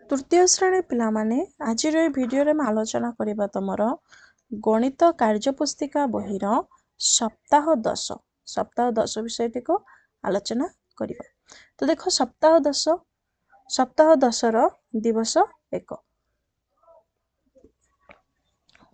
तृतीय श्रेणी पिला माने आज भिडियो रे आलोचना करबा तुमर गणित कार्यपुस्तिका बहिर सप्ताह 10 विषयटी को आलोचना करबा। तो देखो सप्ताह 10 रो दिवस 1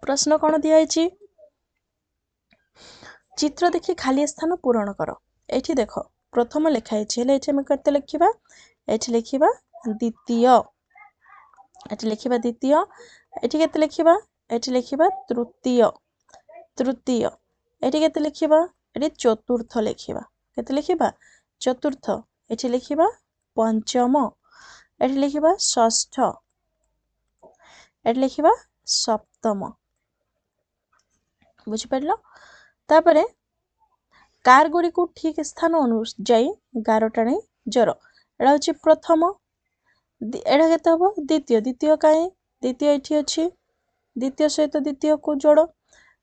प्रश्न कौन दिया है? चित्र देखि खाली स्थान पूरण कर। एठी देखो प्रथम लिखाई हेले एठी हम केते लिखिबा? एठी लिखिबा द्वितीय, एठी लिखिबा द्वितीय, एठी केते लिखिबा? एठी लिखिबा तृतीय, एठी केते लिखिबा? एठी चतुर्थ लिखिबा, केते लिखिबा? चतुर्थ, एठी लिखिबा पंचम, एठी लिखिबा षष्ठ, एठी लिखिबा सप्तम। बुझी पड़लो? तापरे कार गुड़ी को ठीक स्थान अनुଯାयी गार टाणी जर एटा हूँ प्रथम, एटा केते हबो? द्वितीय, द्वितीय काहे? द्वितीय एठी अछि, द्वितीय सहित द्वितीय को जोड़।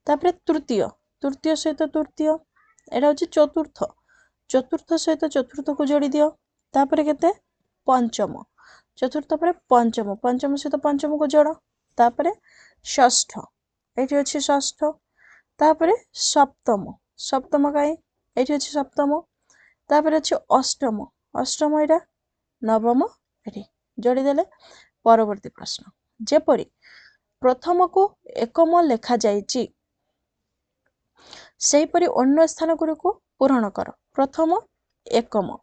तापरे तृतीय, तृतीय सहित तृतीय, एटा हूँ चतुर्थ, चतुर्थ सहित चतुर्थ को जोड़ी दियो। तापरे केते? पंचम, चतुर्थ पर पंचम, पंचम सहित पंचम को जोड़। तापरे षष्ठ, एठी अछि षष्ठ। तापरे सप्तम, सप्तम काहे? एठी अछि सप्तम। तापरे अछि अष्टम, अष्टम एटा, नवम एठी जोड़ी देले। परवर्ती प्रश्न, जेपरि प्रथम को एकम लेखा जायछि सेहीपरि अन्य स्थान गुड़िक पूरण कर। प्रथम एकम,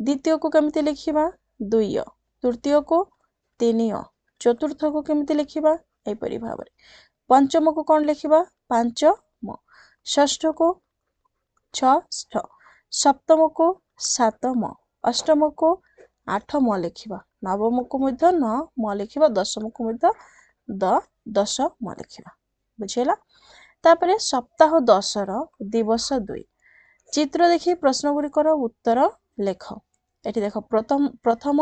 द्वितीय को केमिति लिखिबा? दुय, तृतीय को तीन, चतुर्थ को केमिति लिखिबा? एपरि भाबरे। पंचम को कौन लिखिबा? पांचम, षष्ठ को षष्ठ, सप्तम को सातम, अष्टम को 8 लिखिबा, नवम को मध्य 9 लिखिबा, दशम को मध्य 10 लिखिबा। बुझिला? तापरे सप्ताह 10 रो दिवस 2 चित्र देखि प्रश्न गुड़िकर उत्तर लेख। एठी देखो प्रथम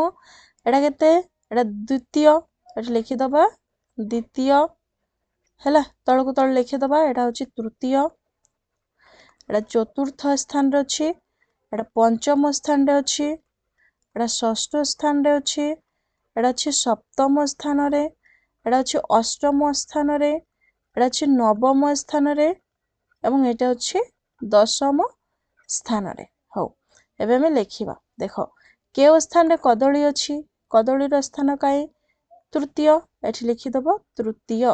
एटा केते? एटा द्वितीय, एठी लिखि दबा द्वितीय हैला, तळको तळ लिखि दबा। एटा होची तृतीय, एटा चतुर्थ स्थान रे अछि, एटा पंचम स्थान रे अछि, एटा षष्ठ स्थान रे अछि, एटा अछि सप्तम स्थान रे, एटा अछि अष्टम स्थान रे, एटा अछि नवम स्थान रे, एवं एटा अछि दशम स्थान रे। हो एबे हम लिखिबा। देखो केउ स्थान रे कदली अछि? कदली रो स्थान काहे? तृतीय, एठी लिखि दबो तृतीय,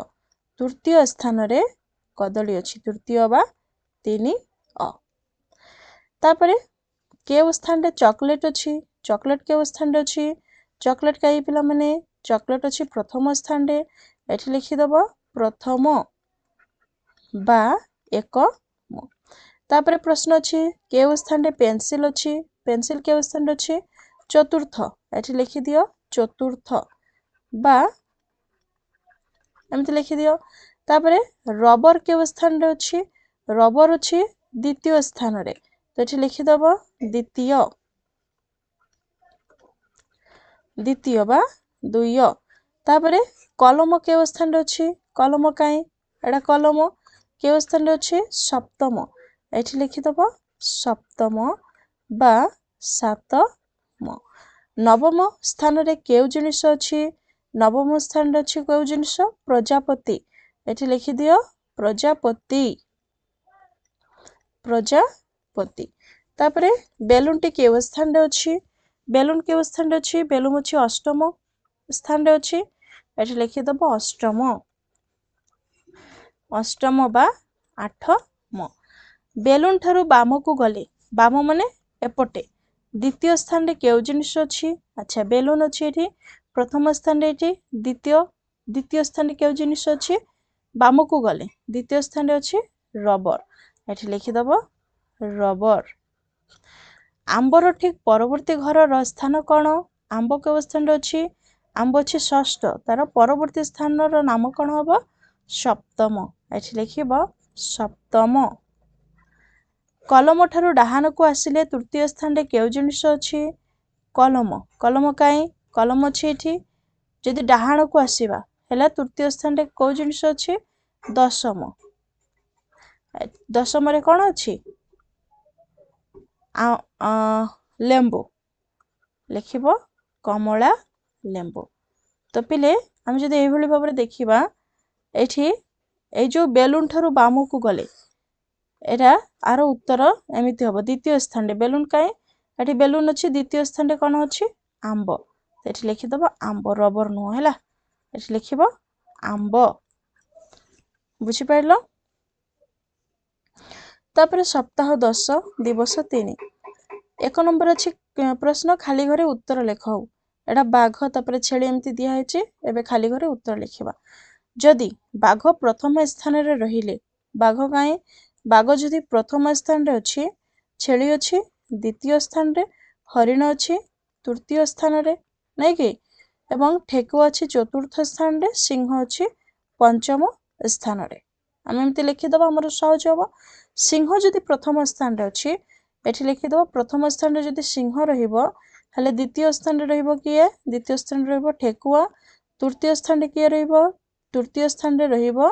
तृतीय स्थान रे कदली अछि, तृतीय बा 3 तापरे केउ स्थान रे चॉकलेट अछि? चॉकलेट केउ स्थान रे अछि? चॉकलेट काहे पिला माने? चॉकलेट अछि प्रथम स्थान रे, एठी लिखि दबो प्रथम बा 1। तापरे प्रश्न अछि केउ स्थान रे पेंसिल अछि? पेंसिल केउ स्थान रे अछि? चतुर्थ, एठी लिखि दियो चतुर्थ बा एमति लिखि दियो। तापरे रबर केउ स्थान रे अछि? रबर अछि द्वितीय स्थान रे, तो एठी लिखि दबो द्वितीय, द्वितीय बा 2। तापरे कलम केउ स्थान रे अछि? कलम काहे? एटा कलम केउ स्थान रे अछि? सप्तम, एठी लिखि दबो सप्तम बा 7। नवम स्थान रे केउ जिनिस अछि? नवम स्थान रे अछि केउ जिनिस? प्रजापति, एठी लिखि दियो प्रजापति, प्रजापति। तापरे बेलून टी केउ स्थान रे अछि? बेलून केउ स्थान रे अछि? बेलून अछि अष्टम स्थान रे अछि, एठी लिखि दबो अष्टम, अष्टम बा 8। बेलून ठारू बाम को गले, बाम माने एपटे, द्वितीय स्थान रे केउ जिनिस अछि? अच्छा बेलून अछि एठी प्रथम स्थान रे, एठी द्वितीय स्थान रे केउ जिनिस अछि? बाम को गले द्वितीय स्थान रे अछि रबर, एठी लिखि दबो रबर। आंबर ठीक परवर्ती घर स्थान कौन? आंब केउ स्थान रे अछि? आंब अछि षष्ठ, तार परवर्ती स्थान रो नाम कौन हबो? सप्तम, एठी लिखिबो सप्तम। कलम ठारू डाहान को आसिले तृतीय स्थान रे केउ जिनिस अछि? कलम, कलम काहे? कलम अछि एठी, जदि डाहान को आसीबा हैला तृतीय स्थान रे को जिनिस अछि? दशम, दशम रे कौन अछि? लेंबू, लिखिबो कमला लेंबू। तो पिले आम जदि एभली भाव देखा ये जो बेलून ठारू बाम को गले एटा आर उत्तर एमती हम द्वितीय स्थान बेलून कहीं ये बेलून अच्छी द्वितीय स्थान कौन अच्छी आंब तो ये लिखिदब आंब रबर नुह है ये लिख आंब बुझिपार तापर सप्ताह 10 दिवस 3 एक नंबर अच्छी प्रश्न खाली घरे उत्तर लेख एटा बाघ तापर छेली एमती दिखाई एवं खाली घरे उत्तर लिखा जदि बाघ प्रथम स्थान रे रहिले बाघ कहीं बाघ जदि प्रथम स्थान रे अच्छी छेली अच्छी द्वितीय स्थान रे हरिण अच्छी तृतीय स्थान रे नहीं कि एवं ठेकुआ अच्छी चतुर्थ स्थान रे सिंह अच्छी पंचम स्थान रे आम एमती लिखिदब आमर सहज हम सिंह जदि प्रथम स्थान रे अच्छी एठी लिखिदब प्रथम स्थान रे जदि सिंह रहिबो हेले द्वितीय स्थान रे रहिबो किए द्वितीय स्थान रे रहिबो ठेकुआ तृतीय स्थान रे किए रहिबो तृतीय स्थान रे रहिबो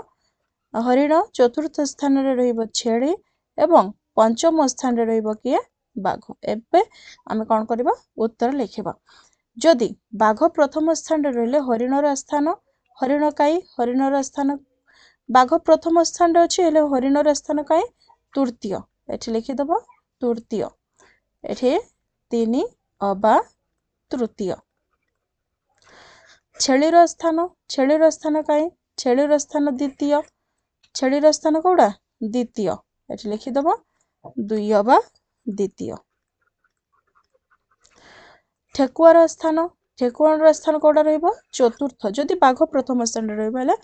हरिण चतुर्थ स्थान रे रहिबो छेली एवं पंचम स्थान रे रहिबो किए बाघ एबे आमे कोन करबा उत्तर लिखिबा जदि बाघ प्रथम स्थान रे रहिले हरिणर स्थान हरिण काई हरिणर स्थान बाघ प्रथम स्थान रे अछि हेले हरिणर स्थान काई तृतीय एठी लिखिदब तृतीय एठी 3 अबा तृतीय छेलीर स्थान काई छेलीर स्थान द्वितीय छेलीर स्थान कौड़ा द्वितीय एठी लिखिदब 2 अबा द्वितीय ठेकुआर स्थान कौड़ा रहिबो चतुर्थ जदि बाघ प्रथम स्थान रे रहिबो हेले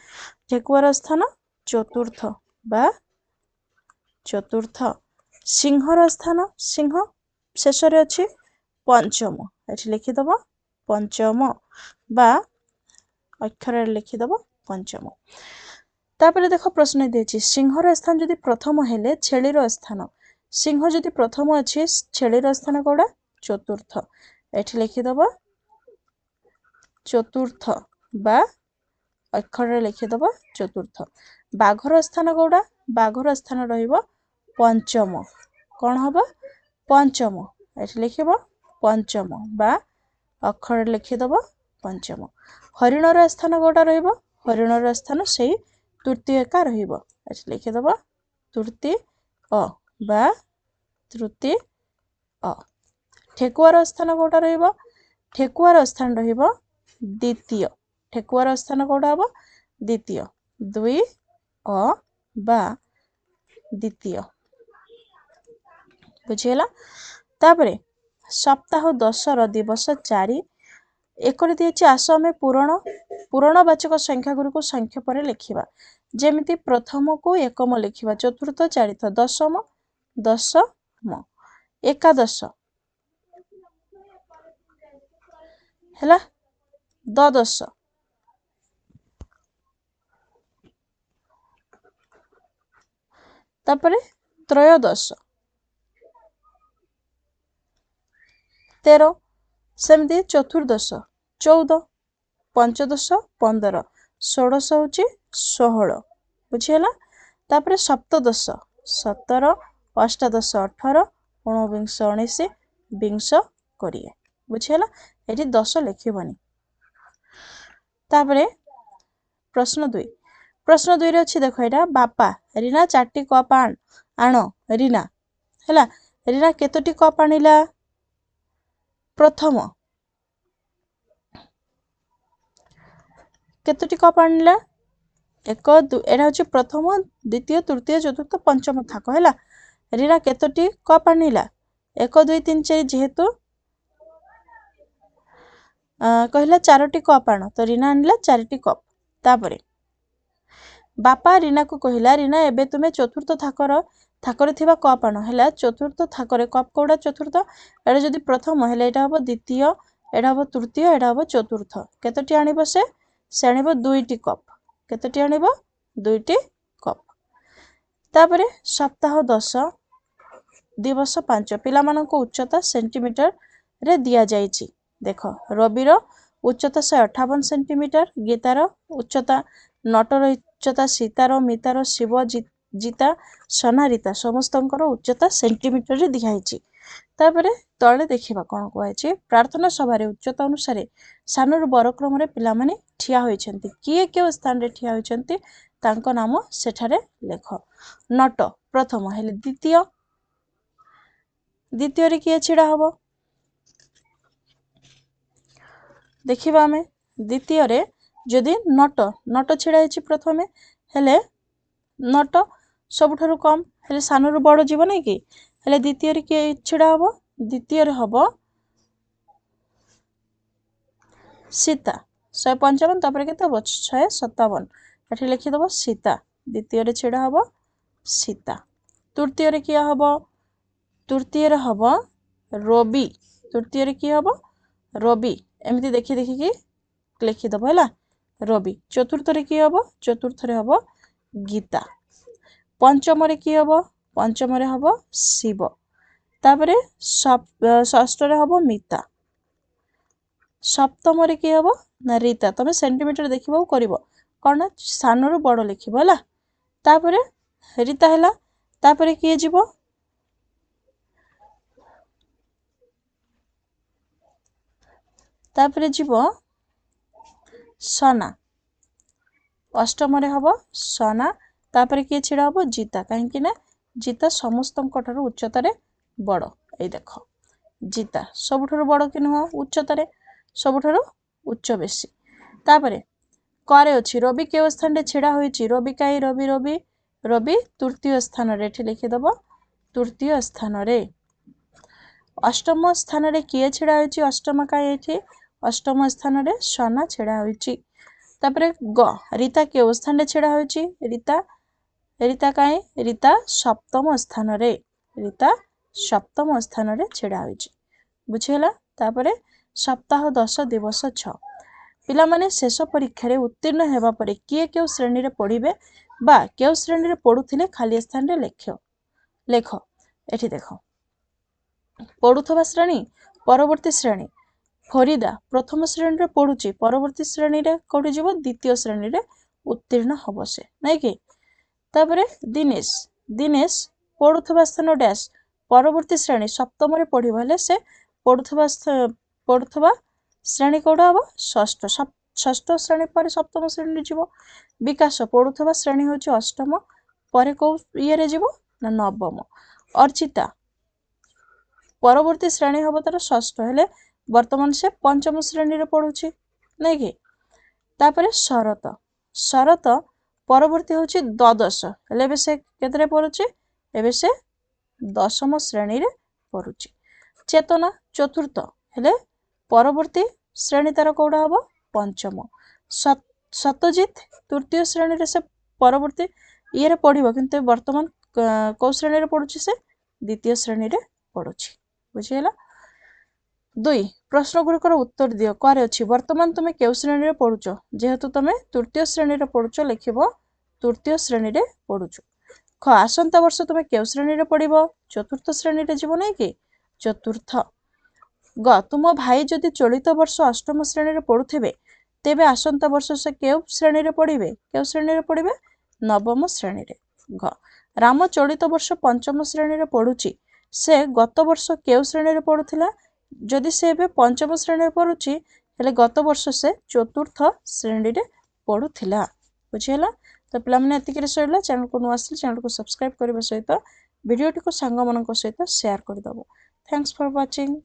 ठेकुआर स्थान चतुर्थ बा चतुर्थ सिंहर स्थान सिंह शेष रे अछि पंचम एठी लिखिदब पंचम बा अक्षर लिखिदब पंचम तापर देख प्रश्न देछि सिंहर स्थान जदि प्रथम हेले छेलीर स्थान सिंह जदि प्रथम अछि छेलीर स्थान कौड़ा चतुर्थ एठी लिखिदब चतुर्थ बा अक्षर लिखिदब चतुर्थ बाघर स्थान कौड़ा बाघर स्थान रहिबो पंचम कौन हबो पंचम एठी लिखिब पंचम बा अक्षर लिखिदब पंचम हरिणर स्थान कौड़ा रहिबो हरिणर स्थान सेही तृतीय का रहिबो एठी लिखिदब तृतीय अ बा तृतीय अ ठेकुआर स्थान कौड़ा रहिबो ठेकुआर स्थान रहिबो द्वितीय ठेकुआर स्थान कौड़ा हबो द्वितीय 2 अ बा द्वितीय बुझिला तापरे सप्ताह 10 रो दिवस 4 एकर दिए आस आमे पूरणवाचक संख्या गुरिक संख्या पर लिखिबा जेमिति प्रथम को एकम लिखिबा चतुर्थ चारिथ दशम दशम एकादश हैला द्वादश तापरे त्रयोदश 13 सेमती चतुर्दश 14 पंचदश 15 षोडश होची 16 बुझिला तापरे सप्तदश 17 अष्टादश 18 उनविंश 19 विंश 20 बुझिला एठी 10 लिखिबनी तापरे प्रश्न 2 रे अछि देखो एटा बापा रीना 4टी कप आण रीना हैला रीना केतोटी कप आनिला प्रथम केतोटी कप आनिला एक एटा होची प्रथम द्वितीय तृतीय चतुर्थ पंचम थाक हैला रीना केतोटी कप आनिला 1 2 3 4 जेहेतु कहला 4टी कप आण तो रीना आनिला 4टी कप तापरे बापा रीना को कहला रीना एबे तुमे चतुर्थ थाकर थिबा कप आण हैला चतुर्थ थाकरे कप कोडा चतुर्थ एटा जदि प्रथम हैला एटा हबो द्वितीय एटा हबो तृतीय एटा हबो चतुर्थ केतोटी आनिबो से आनिबो 2टी कप केतोटी आनिबो 2टी कप तापरे सप्ताह 10 दिवस 5 पिला मानको उच्चता सेंटीमीटर रे दिया जाईची देखो रविर उच्चता 158 सेंटीमीटर गीतार उच्चता नटर उच्चता सीतार मितार शिव जीता सनारिता समस्तंकर उच्चता सेंटीमीटर रे दिखाई तापर तले देखा कौन कहुई प्रार्थना सभा उच्चता अनुसार सानू बर क्रम पिला माने ठिया होइछन्ति किए केउ स्थान रे ठिया होइछन्ति तांको नाम सेठारे लेख। नट प्रथम हेले द्वितीय द्वितीय रे किए छिड़ा हबो देखिबा आमे द्वितीय रे जदि नट नट छिड़ा हेछि प्रथमे हेले नट सबुठारु कम हेले सानू बड़ जीव नै कि हेले द्वितीय रे किए छिड़ा हबो द्वितीय रे हबो सीता 155 तापर केते हबो 657 एठी लिखि दबो सीता द्वितीय रे छिड़ा हबो सीता। तृतीय रे किया हबो तृतीय रे हबो रवि तृतीय रे कि हबो रवि एमिति देखि देखि कि लिखि दबो हैला रवि। चतुर्थ रे कि हबो चतुर्थ रे हबो गीता। पंचम रे कि हबो पंचम रे हबो शिव तापरे षष्ठ रे हबो मिता। सप्तम रे कि हबो ना रीता तमे सेंटीमीटर देखिबो करिवो कोन सानो रो बड़ लिखिबो हैला तापरे रीता हैला तापरे किए जीवो तापरे जीवो सना। अष्टम रे हबो सना तापरे किए छिड़ा हबो जीता काहे कि ना जीता समस्तन कठारु उच्चतारे बड़ ए देखो जीता सबुठारु बड़ कि न उच्चतारे सबुठारु उच्च बेसी। तापरे करे अछि रवि के स्थान रे छिड़ा होइछि रवि काई रवि रवि रवि तृतीय स्थान रे एठी लिखि दबो तृतीय स्थान रे। अष्टम स्थान रे किए छिड़ा होइछि अष्टम काई एठी अष्टम स्थान रे सना छिड़ा होइछि। तापरे ग रीता के स्थान रे छिड़ा होइछि रीता रीता काई रीता सप्तम स्थान रे रीता सप्तम स्थान रे छिड़ा होइछि बुझिला। तापरे सप्ताह 10 दिवस 6 पिला माने शेष परीक्षा रे उत्तीर्ण हेबा परे किए केउ श्रेणी रे पढिबे बा केउ श्रेणी रे पढुथिले खाली स्थान रे लेख एठी देखो पढुथबा श्रेणी परवर्ती श्रेणी फरीदा प्रथम श्रेणी रे पढुची परवर्ती श्रेणी रे कोठी जीवो द्वितीय श्रेणी रे उत्तीर्ण हबो से नै कि। तापरे दिनेश दिनेश पढुथबा स्थान डैश परवर्ती श्रेणी सप्तम रे पढिबो हेले से पढुथबा श्रेणी कोडा हबो षष्ठ षष्ठ श्रेणी पर सप्तम श्रेणी जीवो। विकास पढुथबा श्रेणी होची अष्टम परे को इये रे जीवो ना नवम। अर्चिता परवर्ती श्रेणी हबो तार षष्ठ हेले वर्तमान से पंचम श्रेणी रे पढुची नै कि। तापरे शरत शरत परवर्ती होची द्वादश हेले बे से केतरे पढुची एबे से दशम श्रेणी रे पढुची। चेतना चतुर्थ हेले परवर्ती श्रेणी तार कोडा हबो पंचम। सत्यजित तृतीय श्रेणी रे से परवर्ती इये रे पढिबो किंतु वर्तमान को श्रेणी रे पढुची से द्वितीय श्रेणी रे पढुची बुझियला। 2 प्रश्न गुरकर उत्तर दियो करे अछि वर्तमान तुमे केउ श्रेणी रे पढुचो जेहेतु तुमे तृतीय श्रेणी रे पढुचो लिखिबो तृतीय श्रेणी रे पढुचो। ख आसंता वर्ष तुमे केउ श्रेणी रे पढिबो चतुर्थ श्रेणी रे जीवो नै कि चतुर्थ। ग तुम भाई जदि चलित वर्ष अष्टम श्रेणी रे पढुथिबे तेबे आसंता वर्ष से केउ श्रेणी रे पढिबे नवम श्रेणी रे। घ राम चलित वर्ष पंचम श्रेणी रे पढुची से गत वर्ष केउ श्रेणी रे पढुथिला जदि से बे पंचम श्रेणी रे पढुची हेले गत वर्ष से चतुर्थ श्रेणी रे पढुथिला बुझियला। तो पिला माने एतिक रे सइला चैनल को नु आसी चैनल को सब्सक्राइब करबा सहित वीडियो टी को सांग मनन को सहित शेयर कर दबो। Thanks for watching.